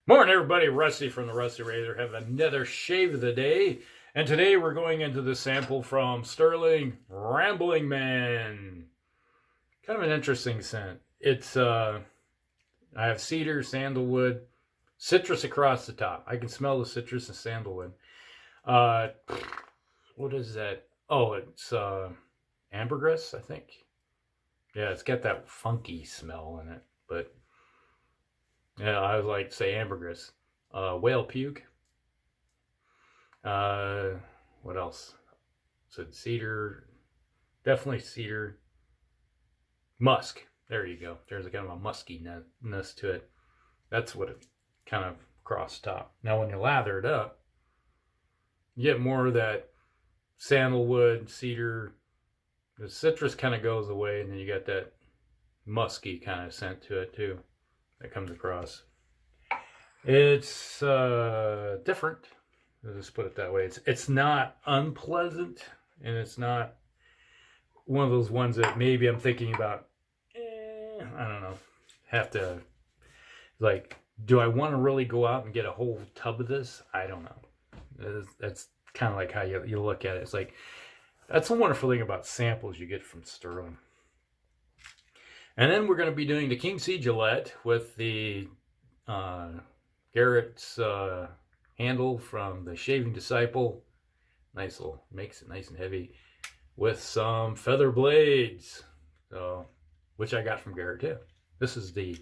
Morning, everybody. Rusty from the Rusty Razor. Have another shave of the day. And today we're going into the sample from Stirling Rambling Man. Kind of an interesting scent. It's, I have cedar, sandalwood, citrus across the top. I can smell the citrus and sandalwood. What is that? Oh, it's ambergris, I think. Yeah, it's got that funky smell in it, but yeah, I would like to say ambergris. Whale puke. What else? Said cedar. Definitely cedar. Musk. There you go. There's a kind of a muskiness to it. That's what it kind of cross top. Now when you lather it up, you get more of that sandalwood, cedar. The citrus kind of goes away, and then you got that musky kind of scent to it too that comes across. It's different. Let's just put it that way. It's not unpleasant, and it's not one of those ones that maybe I'm thinking about. I don't know. Have to do I want to really go out and get a whole tub of this? I don't know. That's kind of like how you look at it. It's like that's a wonderful thing about samples you get from Stirling. And then we're going to be doing the King C Gillette with the Garrett's handle from the Shaving Disciple. Nice little, makes it nice and heavy. With some feather blades, which I got from Garrett too. This is the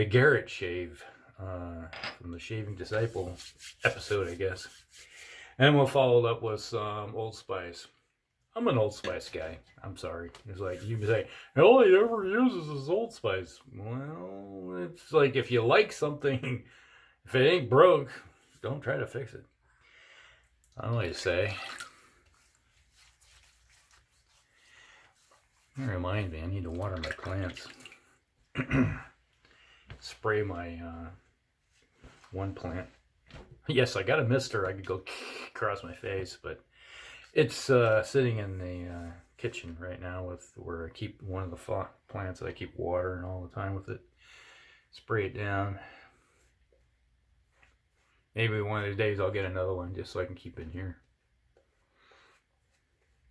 Garrett shave from the Shaving Disciple episode, I guess. And we'll follow it up with some Old Spice. I'm an Old Spice guy. I'm sorry. It's like you can say, all he ever uses is Old Spice. Well, it's like if you like something, if it ain't broke, don't try to fix it. I don't know what you say. That reminds me, I need to water my plants. Spray my one plant. Yes, I got a mister. I could go across my face, but it's sitting in the kitchen right now with where I keep one of the plants that I keep watering all the time with it. Spray it down. Maybe one of the days I'll get another one just so I can keep it in here.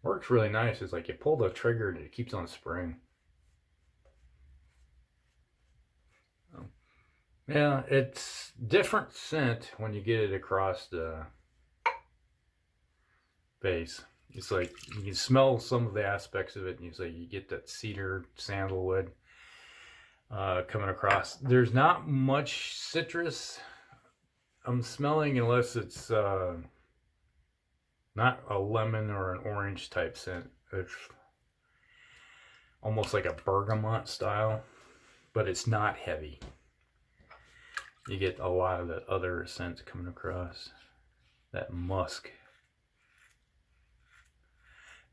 Works really nice. It's like you pull the trigger and it keeps on spraying. Yeah, it's different scent when you get it across the face. It's like you can smell some of the aspects of it, and you get that cedar, sandalwood coming across. There's not much citrus I'm smelling unless it's not a lemon or an orange type scent. It's almost like a bergamot style, but it's not heavy. You get a lot of the other scents coming across. That musk.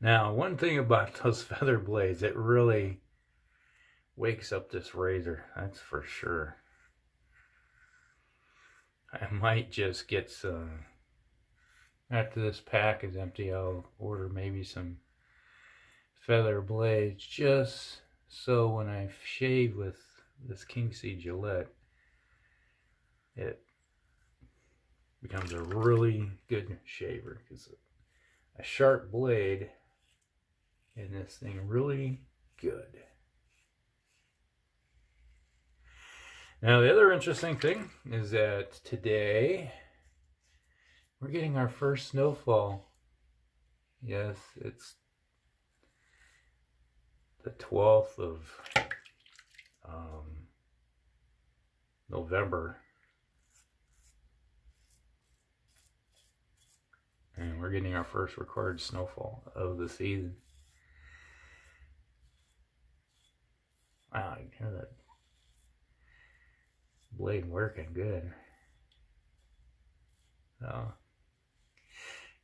Now, one thing about those feather blades, it really wakes up this razor. That's for sure. I might just get some, after this pack is empty, I'll order maybe some feather blades just so when I shave with this King C Gillette, it becomes a really good shaver, because a sharp blade in this thing really good. Now the other interesting thing is that today we're getting our first snowfall. Yes, it's the 12th of November. And we're getting our first recorded snowfall of the season. Wow, you can hear that blade working good.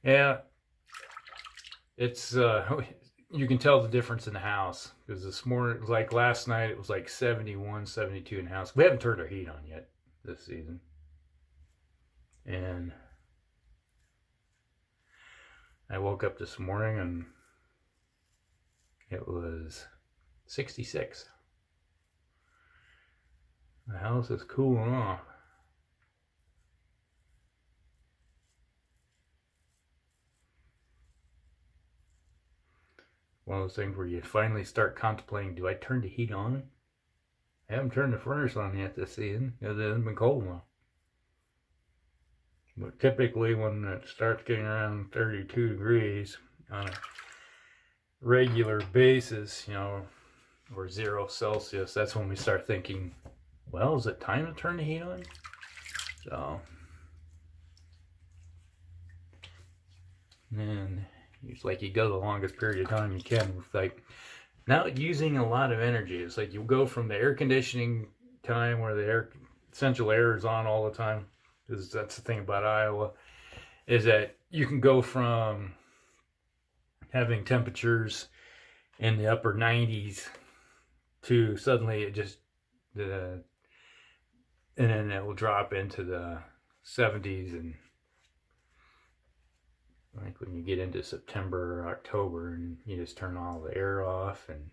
Yeah, it's you can tell the difference in the house, because this morning, like last night, it was like 71, 72 in the house. We haven't turned our heat on yet this season. And I woke up this morning and it was 66. The house is cooling off. one of those things where you finally start contemplating, do I turn the heat on? I haven't turned the furnace on yet this season because it hasn't been cold enough. But typically when it starts getting around 32 degrees on a regular basis, you know, or 0 Celsius, that's when we start thinking, well, is it time to turn the heat on? So, and it's like you go the longest period of time you can with like not using a lot of energy. It's like you go from the air conditioning time where the central air is on all the time, because that's the thing about Iowa, is that you can go from having temperatures in the upper 90s to suddenly it just and then it will drop into the 70s, and like when you get into September or October and you just turn all the air off and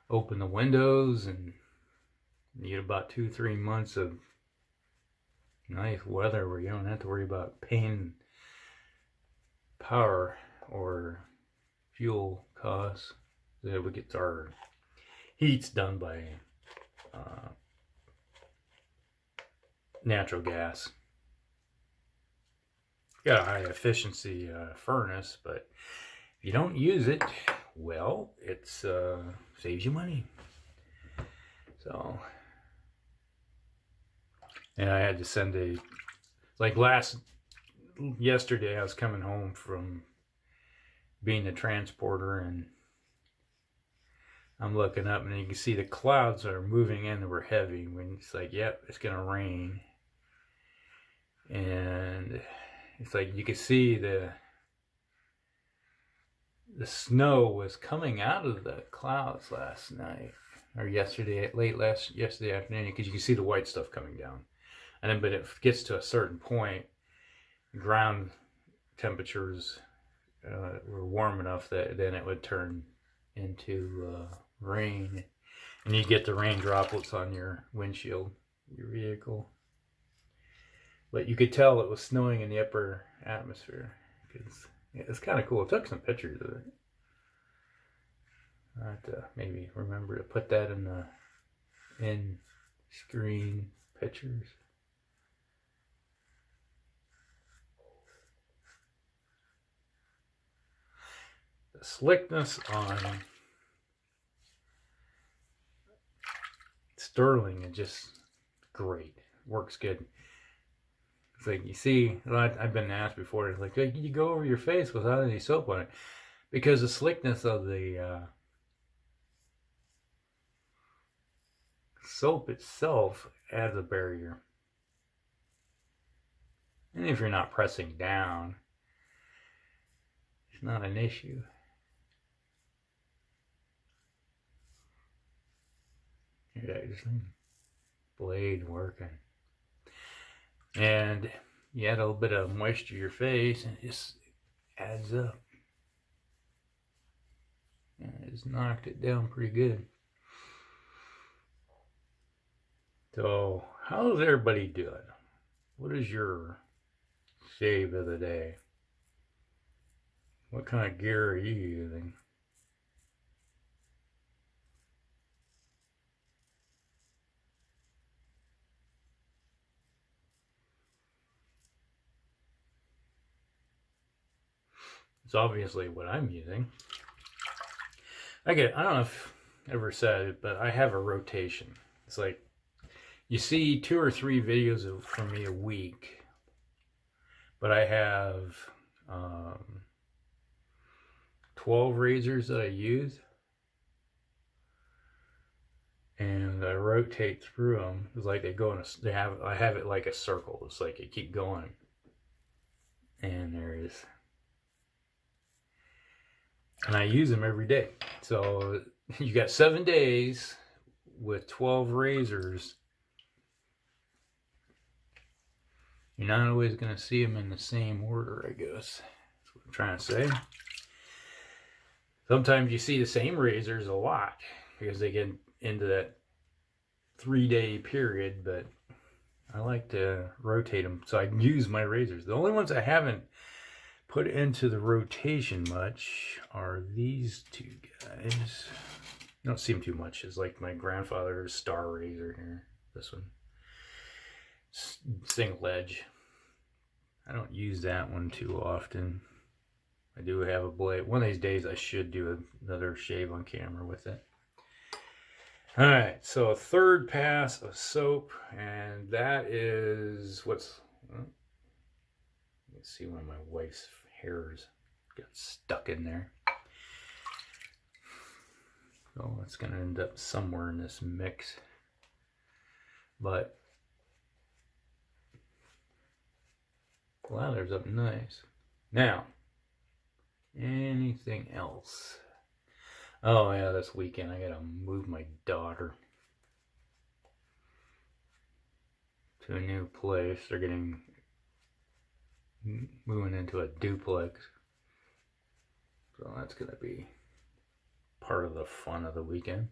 open the windows, and you get about 2-3 months of nice weather where you don't have to worry about paying power or fuel costs. So we get our heat's done by natural gas. Got a high efficiency furnace, but if you don't use it, well, it saves you money. So, and I had to send yesterday I was coming home from being a transporter, and I'm looking up and you can see the clouds are moving in that were heavy. When it's like, yep, it's gonna rain. And it's like you could see the snow was coming out of the clouds last night or yesterday afternoon, because you can see the white stuff coming down. And then, but it gets to a certain point, ground temperatures were warm enough that then it would turn into rain, and you get the rain droplets on your windshield, your vehicle. But you could tell it was snowing in the upper atmosphere, because it's kind of cool. I took some pictures of it. I have to maybe remember to put that in the in-screen pictures. The slickness on Stirling is just great. Works good. It's like, you see, I've been asked before, it's like, hey, you go over your face without any soap on it, because the slickness of the soap itself adds a barrier. And if you're not pressing down, it's not an issue. Yeah, just blade working. And you add a little bit of moisture to your face and it just adds up. And it's knocked it down pretty good. So, how's everybody doing? What is your shave of the day? What kind of gear are you using? It's obviously what I'm using. I don't know if I ever said it, but I have a rotation. It's like, you see 2 or 3 videos from me a week, but I have 12 razors that I use, and I rotate through them. It's like they go in I have it like a circle. It's like you keep going, and and I use them every day. So you got 7 days with 12 razors. You're not always going to see them in the same order, I guess. That's what I'm trying to say. Sometimes you see the same razors a lot because they get into that 3-day period, but I like to rotate them so I can use my razors. The only ones I haven't put into the rotation much are these two guys. I don't see them too much. It's like my grandfather's Star Razor here. This one. Single edge. I don't use that one too often. I do have a blade. One of these days I should do another shave on camera with it. Alright, so a third pass of soap, and that is what's... Let's see, one of my wife's hairs got stuck in there. So it's going to end up somewhere in this mix. But lathers up nice. Now, anything else? Oh yeah, this weekend I gotta move my daughter to a new place. They're moving into a duplex. So that's gonna be part of the fun of the weekend.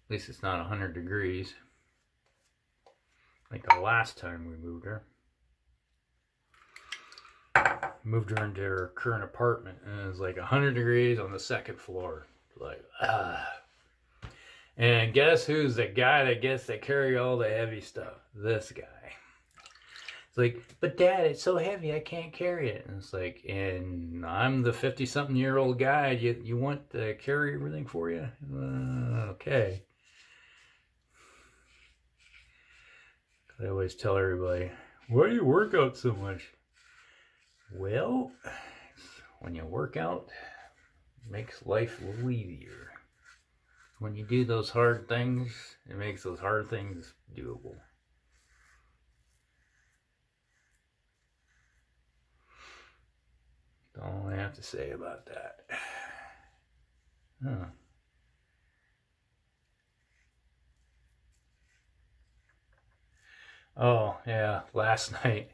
At least it's not 100 degrees like the last time we moved her. Moved her into her current apartment, and it was like 100 degrees on the second floor. Like, And guess who's the guy that gets to carry all the heavy stuff? This guy. It's like, but Dad, it's so heavy, I can't carry it. And it's like, and I'm the 50-something-year-old guy. You want to carry everything for you? Okay. I always tell everybody, why do you work out so much? Well, when you work out, it makes life a little easier. When you do those hard things, it makes those hard things doable. That's all I have to say about that. Huh. Oh, yeah, last night,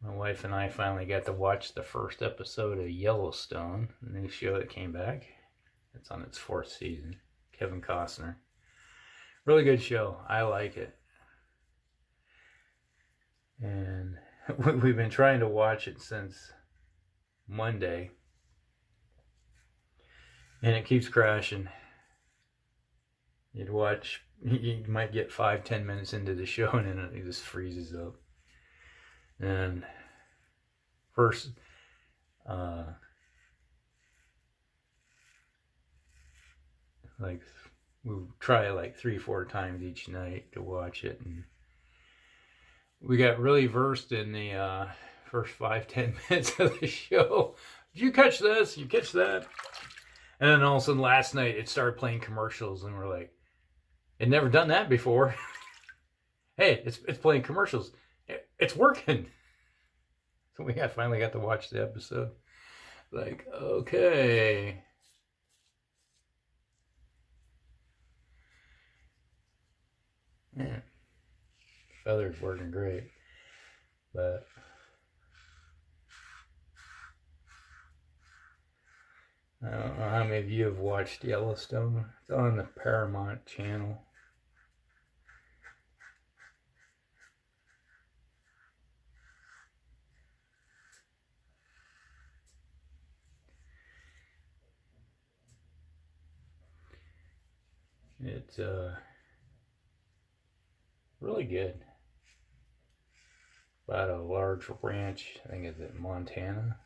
my wife and I finally got to watch the first episode of Yellowstone, the new show that came back. It's on its 4th season. Kevin Costner. Really good show. I like it. And we've been trying to watch it since Monday. And it keeps crashing. You might get 5-10 minutes into the show and then it just freezes up. And first, like we try like 3-4 times each night to watch it, and we got really versed in the first 5-10 minutes of the show. Did you catch this? You catch that? And then all of a sudden last night it started playing commercials, and we're like, "It never done that before." Hey, it's playing commercials. It's working. So we finally got to watch the episode. Like, okay. Yeah. Feather's working great. But I don't know how many of you have watched Yellowstone. It's on the Paramount channel. It's really good. About a large ranch, I think it's in Montana.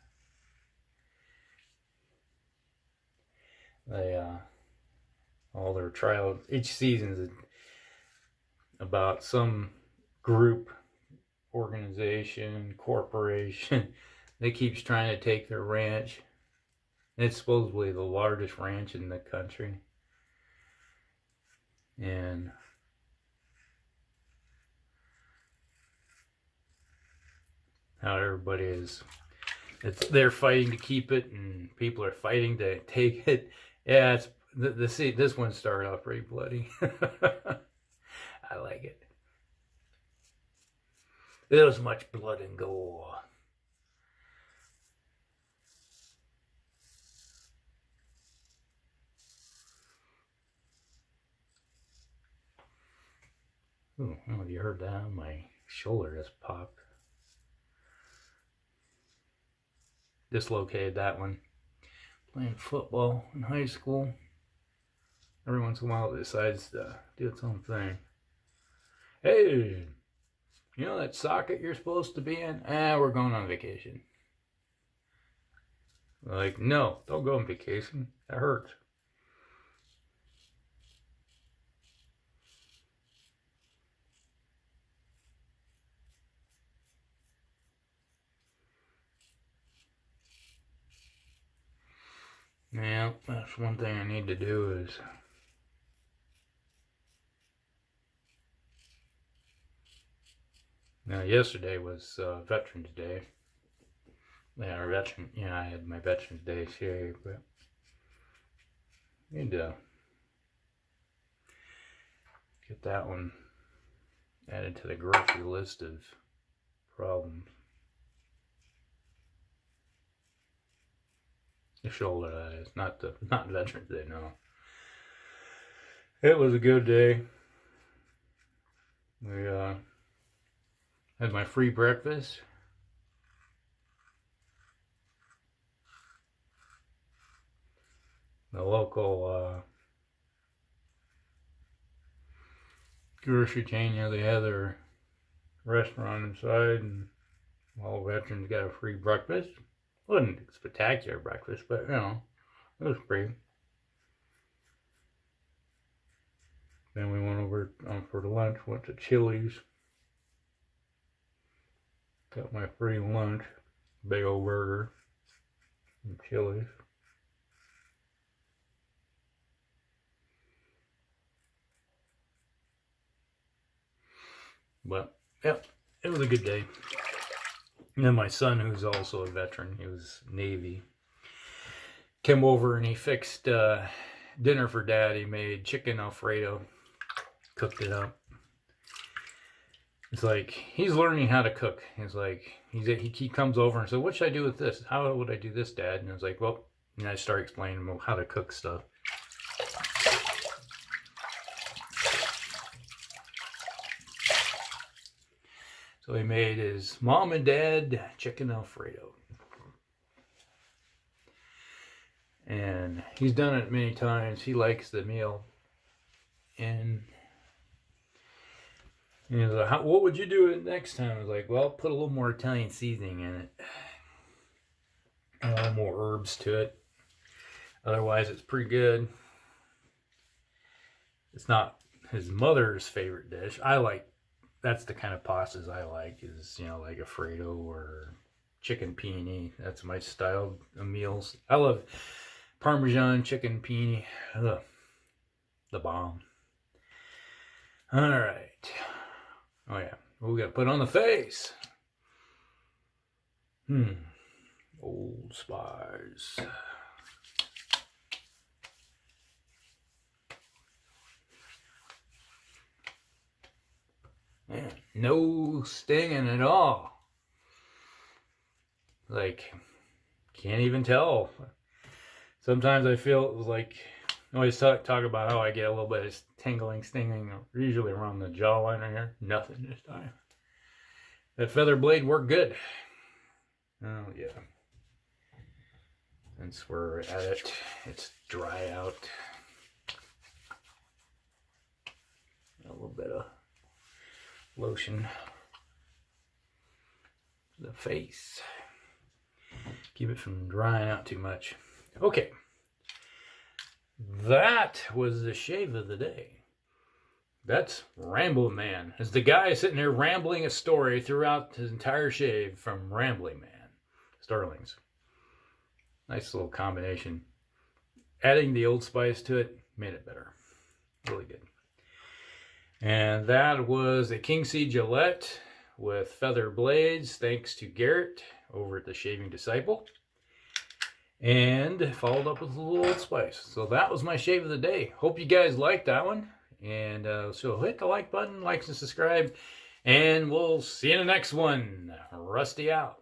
They all their trials, each season is about some group, organization, corporation that keeps trying to take their ranch. It's supposedly the largest ranch in the country. And how everybody is, they're fighting to keep it, and people are fighting to take it. Yeah, it's this one started off pretty bloody. I like it. There was much blood and gore. Oh, you heard that? My shoulder just popped. dislocated that one. Playing football in high school. Every once in a while it decides to do its own thing. Hey, you know that socket you're supposed to be in? We're going on vacation. Like, no, don't go on vacation. That hurts. Yeah, that's one thing I need to do is now yesterday was Veterans Day. Yeah, I had my Veterans Day shave, but I need to get that one added to the grocery list of problems. The shoulder, that is, not Veterans Day, no. It was a good day. We had my free breakfast. The local grocery chain, they had their restaurant inside, and all veterans got a free breakfast. Wasn't a spectacular breakfast, but it was free. Then we went over for the lunch, went to Chili's. Got my free lunch, big old burger from Chili's. But, yeah, it was a good day. And then my son, who's also a veteran, he was Navy, came over and he fixed dinner for Dad. He made chicken Alfredo, cooked it up. It's like, he's learning how to cook. He's like, he comes over and says, what should I do with this? How would I do this, Dad? And I was like, well, and I started explaining to him how to cook stuff. So he made his mom and dad chicken Alfredo. And he's done it many times. He likes the meal. And he's like, what would you do it next time? I was like, well, put a little more Italian seasoning in it. A little more herbs to it. Otherwise, it's pretty good. It's not his mother's favorite dish. That's the kind of pastas I like, is, like Alfredo or chicken peony. That's my style of meals. I love Parmesan chicken peony. Ugh, the bomb. All right. Oh, yeah. What we got to put on the face? Old Spice. Man, no stinging at all. Like, can't even tell. Sometimes I feel like, I always talk about how I get a little bit of tingling, stinging, usually around the jawline right here. Nothing this time. That feather blade worked good. Oh, yeah. Since we're at it, it's dry out. A little bit of lotion for the face. Keep it from drying out too much. Okay. That was the shave of the day. That's Ramble Man. It's the guy sitting there rambling a story throughout his entire shave from Rambling Man. Stirling's. Nice little combination. Adding the Old Spice to it made it better. Really good. And that was a King C Gillette with feather blades, thanks to Garrett over at the Shaving Disciple. And followed up with a little Old Spice. So that was my shave of the day. Hope you guys liked that one. And so hit the like button, like and subscribe. And we'll see you in the next one. Rusty out.